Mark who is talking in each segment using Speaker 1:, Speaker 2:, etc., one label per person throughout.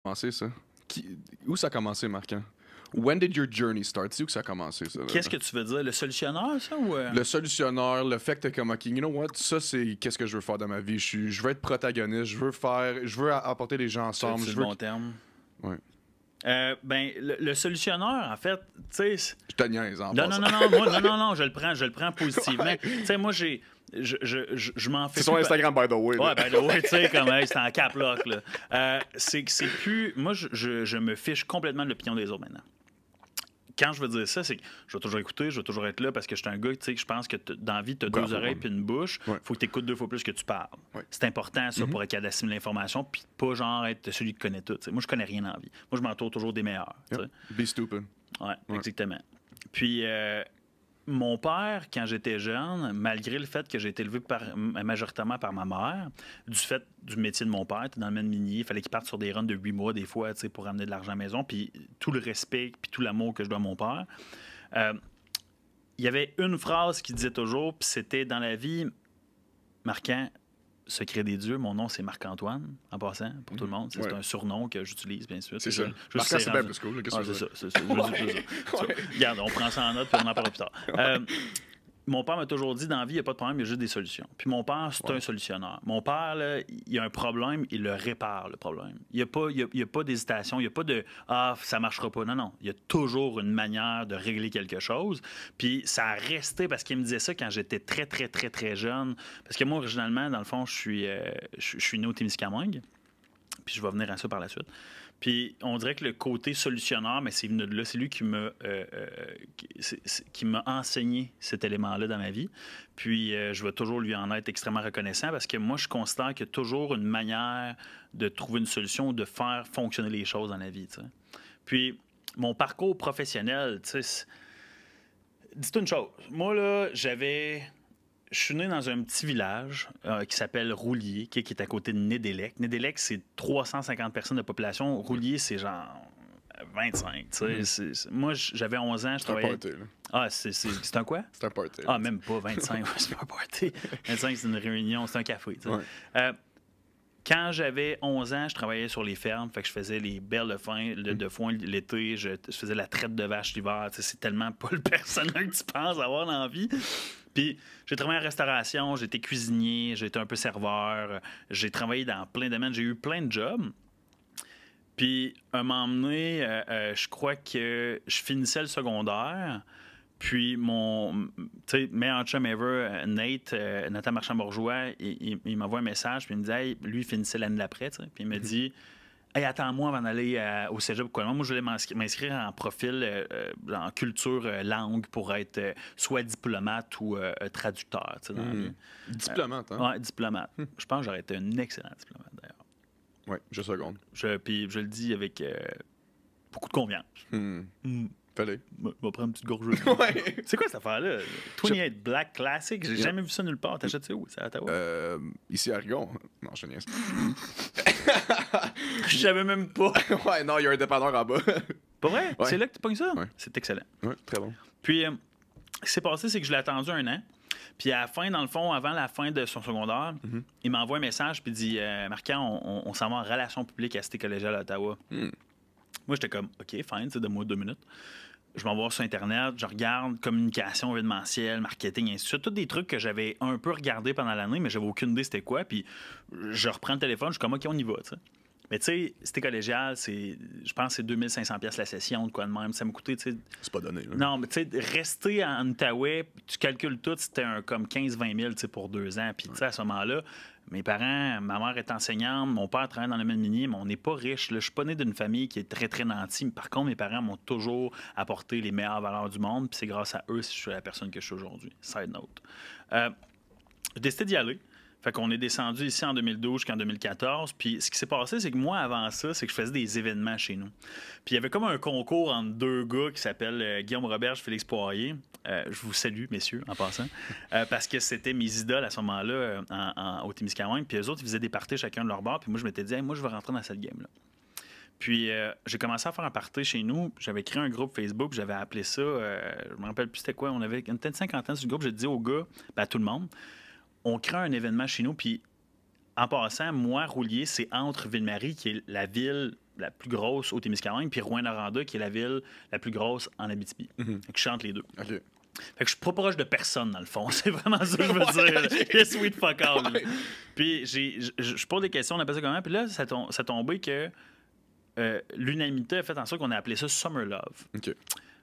Speaker 1: commencé, ça? Où ça a commencé, Marquant? When did your journey start? C'est où que ça a commencé, ça?
Speaker 2: Qu'est-ce que tu veux dire? Le solutionneur, ça? Ou
Speaker 1: Le solutionneur, le fait que t'es comme, OK, you know what? Ça, c'est qu'est-ce que je veux faire dans ma vie. Je veux être protagoniste, je veux apporter les gens ensemble.
Speaker 2: sur
Speaker 1: Je
Speaker 2: le
Speaker 1: veux...
Speaker 2: long terme?
Speaker 1: Ouais.
Speaker 2: Ben, le solutionneur, en fait, tu sais...
Speaker 1: Je te niaise, en
Speaker 2: Non,
Speaker 1: passant.
Speaker 2: non, je le prends positivement.
Speaker 1: Ouais.
Speaker 2: Tu sais, moi, je m'en fais
Speaker 1: C'est son
Speaker 2: plus-
Speaker 1: Instagram, by the way.
Speaker 2: Ouais,
Speaker 1: là.
Speaker 2: ben ouais, tu sais, comme hey, c'est en cap lock, là. C'est que c'est plus. Moi, je me fiche complètement de l'opinion des autres maintenant. Quand je veux dire ça, c'est que je vais toujours écouter, je vais toujours être là parce que je suis un gars, tu sais, que je pense que dans la vie, tu as deux oreilles puis une bouche.
Speaker 1: Ouais.
Speaker 2: Faut que tu écoutes 2 fois plus que tu parles.
Speaker 1: Ouais.
Speaker 2: C'est important, ça, pour être capable d'assimiler l'information puis pas genre être celui qui connaît tout. T'sais. Moi, je connais rien dans la vie. Moi, je m'entoure toujours des meilleurs.
Speaker 1: Yep. Be stupid.
Speaker 2: Ouais, exactement. Puis, mon père, quand j'étais jeune, malgré le fait que j'ai été élevé majoritairement par ma mère, du fait du métier de mon père, dans le même minier, il fallait qu'il parte sur des runs de 8 mois des fois pour ramener de l'argent à la maison, puis tout le respect, puis tout l'amour que je dois à mon père. Il y avait une phrase qu'il disait toujours, puis c'était dans la vie, Marquant, secret des dieux, mon nom c'est Marc-Antoine, en passant, pour tout le monde. C'est un surnom que j'utilise, bien sûr.
Speaker 1: C'est ça. Marquant, c'est bien plus cool. Qu'est-ce que tu veux dire?
Speaker 2: C'est ça. Regarde, on prend ça en note, puis on en parlera plus tard. Mon père m'a toujours dit, dans la vie, il n'y a pas de problème, il y a juste des solutions. Puis mon père, c'est un solutionneur. Mon père, là, il a un problème, il le répare, le problème. Il n'y a pas d'hésitation, il n'y a pas de « Ah, ça ne marchera pas ». Non, non. Il y a toujours une manière de régler quelque chose. Puis ça a resté, parce qu'il me disait ça quand j'étais très, très, très, très jeune. Parce que moi, originalement, dans le fond, je suis né au Témiscamingue. Puis je vais venir à ça par la suite. Puis on dirait que le côté solutionneur, mais c'est venu de là. C'est lui qui m'a enseigné cet élément-là dans ma vie. Puis je vais toujours lui en être extrêmement reconnaissant parce que moi, je considère qu'il y a toujours une manière de trouver une solution ou de faire fonctionner les choses dans la vie. T'sais. Puis mon parcours professionnel, tu sais, dis-toi une chose. Moi, là, je suis né dans un petit village qui s'appelle Roulier, qui est à côté de Nédélec. Nédélec, c'est 350 personnes de population. Roulier, c'est genre 25. Moi, j'avais 11 ans, je travaillais...
Speaker 1: C'est un party, là.
Speaker 2: Ah, c'est un quoi?
Speaker 1: C'est un party.
Speaker 2: Ah, même pas 25. C'est pas un party. 25, c'est une réunion, c'est un café.
Speaker 1: Ouais.
Speaker 2: Quand j'avais 11 ans, je travaillais sur les fermes. Fait que je faisais les berles de foin l'été. Je faisais la traite de vaches l'hiver. C'est tellement pas le personnel que tu penses avoir dans la vie. Puis j'ai travaillé en restauration, j'ai été cuisinier, j'ai été un peu serveur, j'ai travaillé dans plein de domaines, j'ai eu plein de jobs. Puis un moment donné, je crois que je finissais le secondaire. Puis mon meilleur chum ever, Nathan Marchand-Bourgeois, il m'envoie un message, puis il me dit hey, lui, il finissait l'année d'après, puis il me dit hey, attends-moi avant d'aller au cégep. Moi, je voulais m'inscrire en profil en culture langue pour être soit diplomate ou traducteur. Dans la vie.
Speaker 1: Diplomate, hein?
Speaker 2: Ouais, diplomate. Je pense que j'aurais été un excellent diplomate, d'ailleurs.
Speaker 1: Oui, je seconde.
Speaker 2: Puis je le dis avec beaucoup de confiance.
Speaker 1: Fallait.
Speaker 2: Je vais prendre une petite gorgée.
Speaker 1: Ouais.
Speaker 2: C'est quoi cette affaire-là? 28 Black Classic? J'ai jamais vu ça nulle part. T'achètes ça où? C'est à Ottawa?
Speaker 1: Ici à Rigon. Non, je te niaise.
Speaker 2: Je savais même pas.
Speaker 1: Ouais, non, il y a un dépanneur en bas.
Speaker 2: Pas vrai?
Speaker 1: Ouais.
Speaker 2: C'est là que tu pognes ça?
Speaker 1: Ouais.
Speaker 2: C'est excellent.
Speaker 1: Ouais, très bon.
Speaker 2: Puis, ce qui s'est passé, c'est que je l'ai attendu 1 an. Puis à la fin, dans le fond, avant la fin de son secondaire, il m'envoie un message puis il dit Marquant, on s'en va en relations publiques à Cité collégiale à Ottawa. Moi, j'étais comme OK, fine, donne-moi 2 minutes. Je m'envoie sur Internet, je regarde communication événementielle, marketing, ainsi de suite. Tous des trucs que j'avais un peu regardés pendant l'année, mais j'avais aucune idée c'était quoi. Puis je reprends le téléphone, je suis comme OK, on y va. T'sais. Mais tu sais, Cité collégiale, je pense que c'est 2500$ la session, de quoi de même. Ça m'a coûté, tu sais...
Speaker 1: C'est pas donné, là.
Speaker 2: Non, mais tu sais, rester en Outaouais, tu calcules tout, c'était comme 15-20 000 pour 2 ans. Puis tu sais, à ce moment-là, mes parents, ma mère est enseignante, mon père travaille dans le même minier, mais on n'est pas riche. Je suis pas né d'une famille qui est très, très nantie. Par contre, mes parents m'ont toujours apporté les meilleures valeurs du monde. Puis c'est grâce à eux si je suis la personne que je suis aujourd'hui. Side note. J'ai décidé d'y aller. Fait qu'on est descendu ici en 2012 jusqu'en 2014. Puis ce qui s'est passé, c'est que moi, avant ça, c'est que je faisais des événements chez nous. Puis il y avait comme un concours entre 2 gars qui s'appellent Guillaume Roberge, Félix Poirier. Je vous salue, messieurs, en passant. Parce que c'était mes idoles à ce moment-là au Témiscamingue. Puis eux autres, ils faisaient des parties chacun de leur bord. Puis moi, je m'étais dit, hey, moi, je vais rentrer dans cette game-là. Puis j'ai commencé à faire un party chez nous. J'avais créé un groupe Facebook. J'avais appelé ça, je me rappelle plus c'était quoi. On avait une telle cinquantaine sur le groupe. J'ai dit aux gars, à tout le monde, on crée un événement chez nous, puis en passant, moi, Roulier, c'est entre Ville-Marie, qui est la ville la plus grosse au Témiscamingue, puis Rouyn-Noranda, qui est la ville la plus grosse en Abitibi. Fait que je chante les deux.
Speaker 1: OK.
Speaker 2: Fait que je suis pas proche de personne, dans le fond. C'est vraiment ça que je veux dire. Le sweet fuck all.
Speaker 1: Ouais.
Speaker 2: Puis je pose des questions, on appelle ça comment? Puis là, ça tombait que l'unanimité a fait en sorte qu'on a appelé ça Summer Love.
Speaker 1: OK.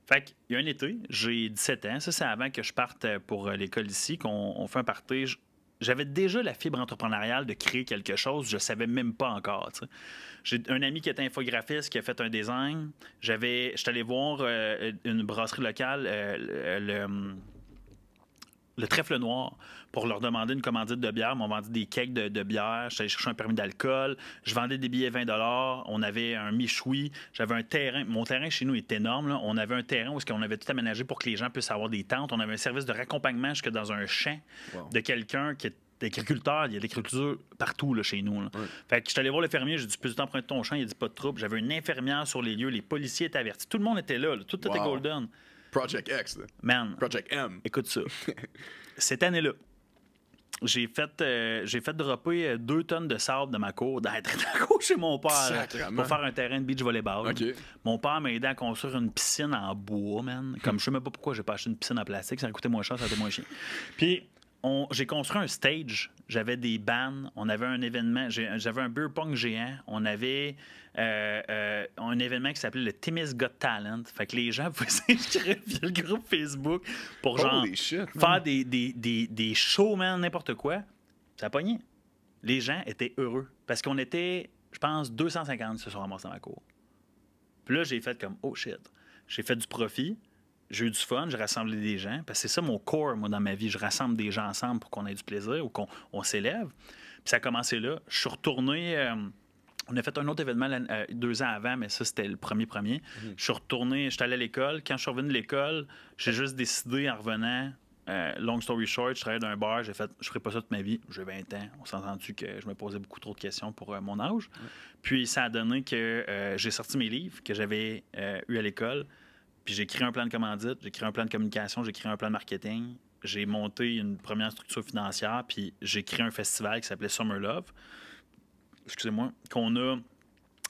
Speaker 2: Fait qu'il y a un été, j'ai 17 ans. Ça, c'est avant que je parte pour l'école ici, qu'on fait un party. J'avais déjà la fibre entrepreneuriale de créer quelque chose. Je savais même pas encore. T'sais. J'ai un ami qui était infographiste qui a fait un design. J'étais allé voir une brasserie locale, le Trèfle Noir, pour leur demander une commandite de bière. Ils m'ont vendu des cakes de bière. J'étais allé chercher un permis d'alcool. Je vendais des billets 20 $. On avait un michoui. J'avais un terrain. Mon terrain chez nous est énorme. Là. On avait un terrain où on avait tout aménagé pour que les gens puissent avoir des tentes. On avait un service de raccompagnement jusque dans un champ de quelqu'un qui est agriculteur. Il y a de l'agriculture partout là, chez nous. Là. Fait que je suis allé voir le fermier. J'ai dit, plus de temps prendre ton champ. Il a dit, pas de trouble. J'avais une infirmière sur les lieux. Les policiers étaient avertis. Tout le monde était là. Tout était golden.
Speaker 1: Project X, là.
Speaker 2: Man.
Speaker 1: Project M.
Speaker 2: Écoute ça. Cette année-là, j'ai fait dropper 2 tonnes de sable de ma cour, d'être à cour chez mon père, pour faire un terrain de beach volleyball.
Speaker 1: OK.
Speaker 2: Mon père m'a aidé à construire une piscine en bois, man. Comme je sais même pas pourquoi j'ai pas acheté une piscine en plastique, ça a coûté moins cher, ça a été moins chiant. Puis j'ai construit un stage, j'avais des bands, on avait un événement, j'avais un beer pong géant, on avait un événement qui s'appelait le Timmy's Got Talent. Fait que les gens pouvaient s'inscrire via le groupe Facebook pour genre faire des shows, man, n'importe quoi. Ça a pogné. Les gens étaient heureux parce qu'on était, je pense, 250 qui se sont ramassés dans ma cour. Puis là, j'ai fait comme, oh shit. J'ai fait du profit. J'ai eu du fun, j'ai rassemblé des gens. Parce que c'est ça mon core, moi, dans ma vie. Je rassemble des gens ensemble pour qu'on ait du plaisir ou qu'on s'élève. Puis ça a commencé là. Je suis retourné. On a fait un autre événement 2 ans avant, mais ça, c'était le premier. Je suis retourné, j'étais allé à l'école. Quand je suis revenu de l'école, j'ai juste décidé en revenant. Long story short, je travaillais dans un bar, j'ai fait, je ferai pas ça toute ma vie. J'ai 20 ans. On s'est entendu que je me posais beaucoup trop de questions pour mon âge. Puis ça a donné que j'ai sorti mes livres que j'avais eu à l'école. Puis j'ai créé un plan de commandite, j'ai créé un plan de communication, j'ai créé un plan de marketing. J'ai monté une première structure financière, puis j'ai créé un festival qui s'appelait Summer Love. Excusez-moi, qu'on a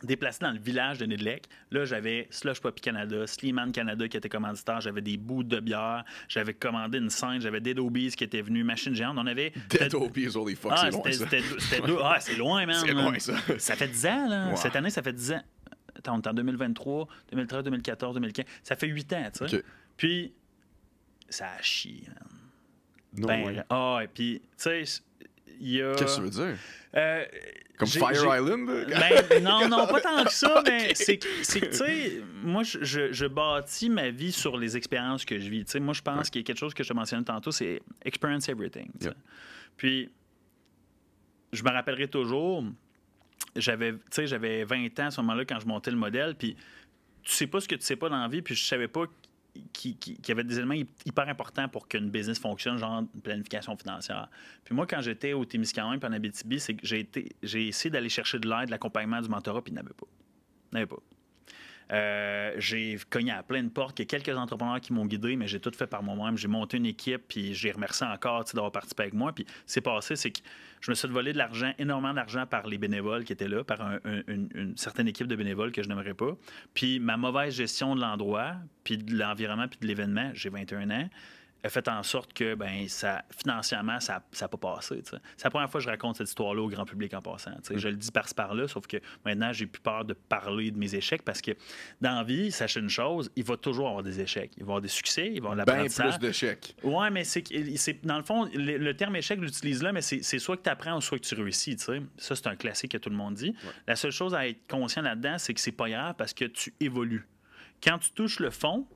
Speaker 2: déplacé dans le village de Nidlec. Là, j'avais Slush Poppy Canada, Sleeman Canada qui était commanditaire, j'avais des bouts de bière, j'avais commandé une scène, j'avais Dead Obies qui était venu, Machine Géante. On avait...
Speaker 1: Dead Obies, holy fuck, c'est loin, ça.
Speaker 2: C'est loin, man.
Speaker 1: C'est loin, ça.
Speaker 2: Ça fait 10 ans, là.
Speaker 1: Wow.
Speaker 2: Cette année, ça fait 10 ans. Attends, on est en 2023, 2013, 2014, 2015. Ça fait 8 ans, tu sais.
Speaker 1: Okay.
Speaker 2: Puis, ça a chié,
Speaker 1: man.
Speaker 2: Et puis, tu sais, il y a...
Speaker 1: Qu'est-ce que tu veux dire? Comme Fire Island?
Speaker 2: Non, pas tant que ça, mais c'est que, tu sais, moi, je bâtis ma vie sur les expériences que je vis. Tu sais, moi, je pense qu'il y a quelque chose que je te mentionnais tantôt, c'est experience everything. Puis, je me rappellerai toujours... J'avais 20 ans à ce moment-là quand je montais le modèle, puis tu sais pas ce que tu sais pas dans la vie, puis je savais pas qu'il y avait des éléments hyper importants pour qu'une business fonctionne, genre une planification financière. Puis moi, quand j'étais au Témiscamingue puis en Abitibi, c'est que j'ai essayé d'aller chercher de l'aide, de l'accompagnement, du mentorat, puis il n'y en avait pas. J'ai cogné à plein de portes. Il y a quelques entrepreneurs qui m'ont guidé, mais j'ai tout fait par moi-même. J'ai monté une équipe, puis j'ai remercié encore d'avoir participé avec moi. Puis c'est passé, c'est que je me suis volé de l'argent, énormément d'argent par les bénévoles qui étaient là, par une certaine équipe de bénévoles que je n'aimerais pas. Puis ma mauvaise gestion de l'endroit, puis de l'environnement, puis de l'événement, j'ai 21 ans, a fait en sorte que financièrement, ça n'a pas passé. T'sais. C'est la première fois que je raconte cette histoire-là au grand public en passant. Je le dis par-ci par-là, sauf que maintenant, j'ai plus peur de parler de mes échecs parce que dans la vie, sachez une chose, il va toujours avoir des échecs. Il va y avoir des succès, il va y avoir de l'apprentissage.
Speaker 1: Bien plus d'échecs.
Speaker 2: Oui, mais c'est dans le fond, le terme échec, l'utilise là, mais c'est soit que tu apprends ou soit que tu réussis. T'sais. Ça, c'est un classique que tout le monde dit. Ouais. La seule chose à être conscient là-dedans, c'est que c'est pas grave parce que tu évolues. Quand tu touches le fond,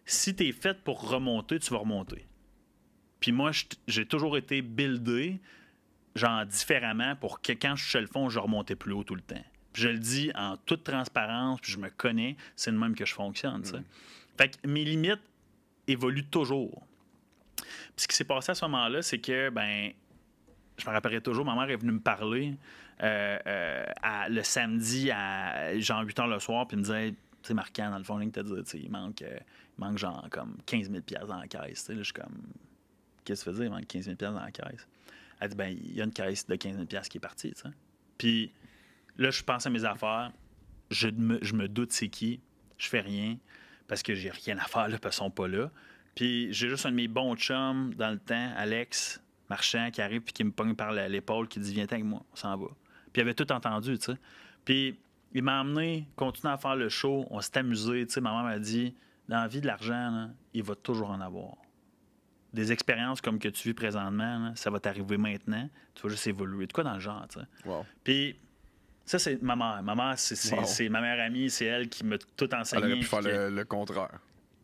Speaker 2: si tu es fait pour remonter, tu vas remonter. Puis moi, j'ai toujours été buildé, genre différemment, pour que quand je touchais le fond, je remontais plus haut tout le temps. Puis je le dis en toute transparence, puis je me connais, c'est le même que je fonctionne. Fait que mes limites évoluent toujours. Puis ce qui s'est passé à ce moment-là, c'est que, je me rappellerai toujours, ma mère est venue me parler le samedi à genre 8 h le soir, puis me disait... C'est marquant, dans le fond, te dire, il manque genre comme 15 000 $ dans la caisse. Là, je suis comme, qu'est-ce que tu veux dire, il manque 15 000 $ dans la caisse? Elle dit, il y a une caisse de 15 000 $ qui est partie. T'sais. Puis là, je pense à mes affaires. je me doute c'est qui, je fais rien, parce que j'ai rien à faire, là, parce qu'ils sont pas là. Puis j'ai juste un de mes bons chums dans le temps, Alex Marchand, qui arrive puis qui me pogne par l'épaule, qui dit « Viens avec moi, on s'en va ». Puis il avait tout entendu, tu sais. Puis il m'a amené, continué à faire le show, on s'est amusé, tu sais. Ma mère m'a dit « Dans la vie de l'argent, là, il va toujours en avoir. Des expériences comme que tu vis présentement, là, ça va t'arriver maintenant, tu vas juste évoluer. » De quoi dans le genre, tu sais.
Speaker 1: Wow.
Speaker 2: Puis ça, c'est ma mère. Ma mère, c'est ma meilleure amie, c'est elle qui m'a tout enseigné.
Speaker 1: Elle aurait pu faire le contraire.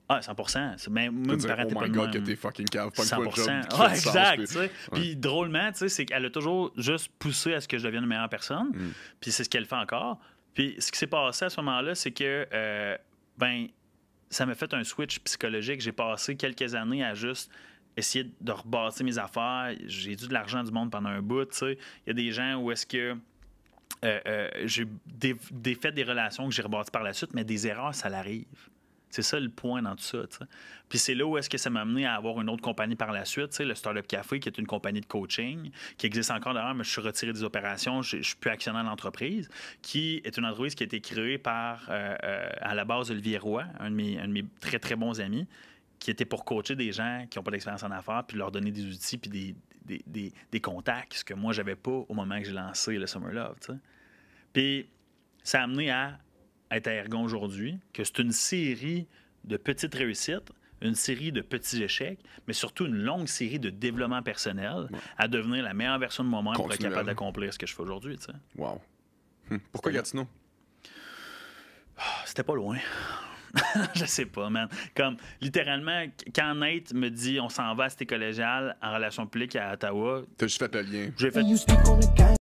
Speaker 2: Ah, 100%. Même mes parents étaient
Speaker 1: oh
Speaker 2: pas
Speaker 1: my
Speaker 2: de
Speaker 1: god,
Speaker 2: même.
Speaker 1: que t'es fucking cave. Pas
Speaker 2: 100%.
Speaker 1: le job.
Speaker 2: Ouais, exact.
Speaker 1: Puis, ouais.
Speaker 2: Puis drôlement, tu sais, c'est qu'elle a toujours juste poussé à ce que je devienne une meilleure personne.
Speaker 1: Mm.
Speaker 2: Puis c'est ce qu'elle fait encore. Puis ce qui s'est passé à ce moment-là, c'est que, ça m'a fait un switch psychologique. J'ai passé quelques années à juste essayer de rebâtir mes affaires. J'ai dû de l'argent du monde pendant un bout, tu sais. Il y a des gens où est-ce que j'ai fait des relations que j'ai rebâties par la suite, mais des erreurs, ça l'arrive. C'est ça le point dans tout ça. T'sais. Puis c'est là où est-ce que ça m'a amené à avoir une autre compagnie par la suite, le Startup Café, qui est une compagnie de coaching, qui existe encore d'ailleurs, mais je suis retiré des opérations, je suis plus actionnaire d'entreprise, qui est une entreprise qui a été créée par, à la base, Olivier Roy, un de mes très, très bons amis, qui était pour coacher des gens qui n'ont pas d'expérience en affaires, puis leur donner des outils, puis des contacts, ce que moi, j'avais pas au moment que j'ai lancé le Summer Love. T'sais. Puis ça a amené à être à Ergon aujourd'hui, que c'est une série de petites réussites, une série de petits échecs, mais surtout une longue série de développement personnel à devenir la meilleure version de moi-même pour être capable d'accomplir ce que je fais aujourd'hui. Tu sais.
Speaker 1: Wow. Pourquoi Gatineau?
Speaker 2: C'était pas loin. Je sais pas, man. Comme, littéralement, quand Nate me dit on s'en va à Cité collégiale en relations publiques à Ottawa,
Speaker 1: T'as juste fait le lien.
Speaker 2: J'ai fait